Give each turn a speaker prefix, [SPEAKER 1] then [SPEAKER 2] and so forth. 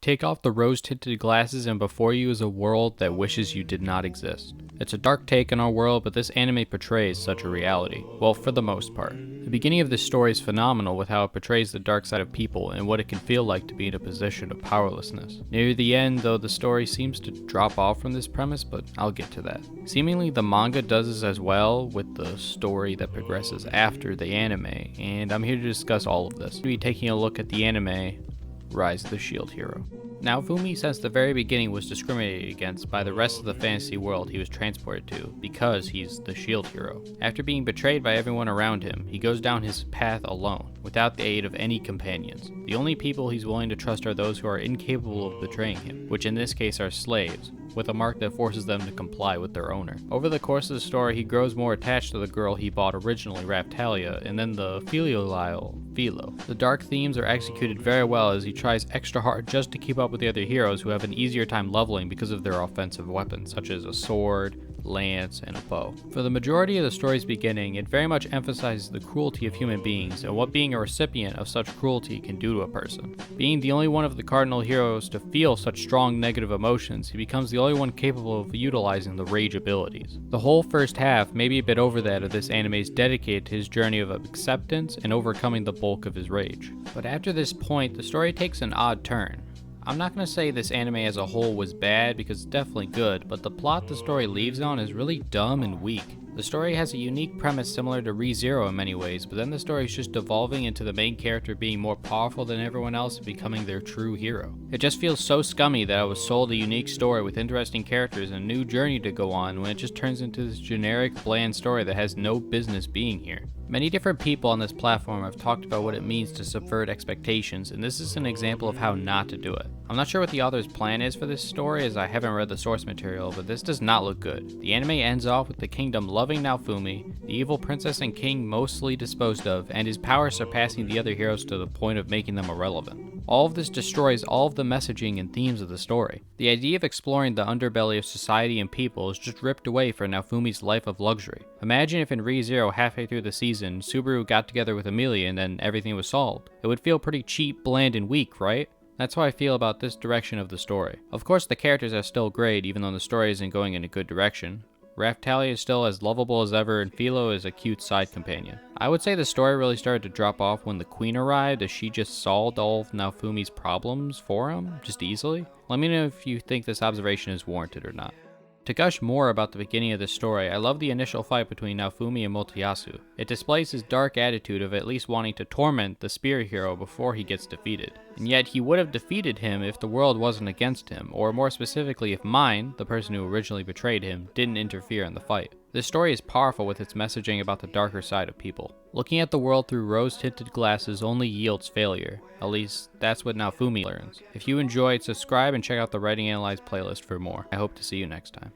[SPEAKER 1] take off the rose-tinted glasses and before you is a world that wishes you did not exist. It's a dark take on our world, but this anime portrays such a reality. Well, for the most part. The beginning of this story is phenomenal with how it portrays the dark side of people and what it can feel like to be in a position of powerlessness. Near the end, though, the story seems to drop off from this premise, but I'll get to that. Seemingly, the manga does this as well with the story that progresses after the anime, and I'm here to discuss all of this. We'll be taking a look at the anime, Rise of the Shield Hero. Now, Fumi since the very beginning was discriminated against by the rest of the fantasy world he was transported to, because he's the shield hero. After being betrayed by everyone around him, he goes down his path alone, without the aid of any companions. The only people he's willing to trust are those who are incapable of betraying him, which in this case are slaves, with a mark that forces them to comply with their owner. Over the course of the story, he grows more attached to the girl he bought originally, Raftalia, and then the filial Philo. The dark themes are executed very well as he tries extra hard just to keep up with the other heroes who have an easier time leveling because of their offensive weapons, such as a sword, lance, and a bow. For the majority of the story's beginning, it very much emphasizes the cruelty of human beings and what being a recipient of such cruelty can do to a person. Being the only one of the cardinal heroes to feel such strong negative emotions, he becomes the only one capable of utilizing the rage abilities. The whole first half, maybe a bit over that of this anime, is dedicated to his journey of acceptance and overcoming the bulk of his rage. But after this point, the story takes an odd turn. I'm not going to say this anime as a whole was bad because it's definitely good, but the plot the story leaves on is really dumb and weak. The story has a unique premise similar to ReZero in many ways, but then the story is just devolving into the main character being more powerful than everyone else and becoming their true hero. It just feels so scummy that I was sold a unique story with interesting characters and a new journey to go on when it just turns into this generic, bland story that has no business being here. Many different people on this platform have talked about what it means to subvert expectations, and this is an example of how not to do it. I'm not sure what the author's plan is for this story as I haven't read the source material, but this does not look good. The anime ends off with the kingdom loving Fumi, the evil princess and king mostly disposed of, and his power surpassing the other heroes to the point of making them irrelevant. All of this destroys all of the messaging and themes of the story. The idea of exploring the underbelly of society and people is just ripped away for Fumi's life of luxury. Imagine if in ReZero halfway through the season, Subaru got together with Amelia and then everything was solved. It would feel pretty cheap, bland, and weak, right? That's how I feel about this direction of the story. Of course, the characters are still great even though the story isn't going in a good direction. Raftalia is still as lovable as ever, and Philo is a cute side companion. I would say the story really started to drop off when the queen arrived, as she just solved all of Fumi's problems for him, just easily. Let me know if you think this observation is warranted or not. To gush more about the beginning of this story, I love the initial fight between Fumi and Motoyasu. It displays his dark attitude of at least wanting to torment the spear hero before he gets defeated. And yet he would have defeated him if the world wasn't against him, or more specifically if Mine, the person who originally betrayed him, didn't interfere in the fight. This story is powerful with its messaging about the darker side of people. Looking at the world through rose-tinted glasses only yields failure. At least, that's what Fumi learns. If you enjoyed, subscribe and check out the Writing Analyzed playlist for more. I hope to see you next time.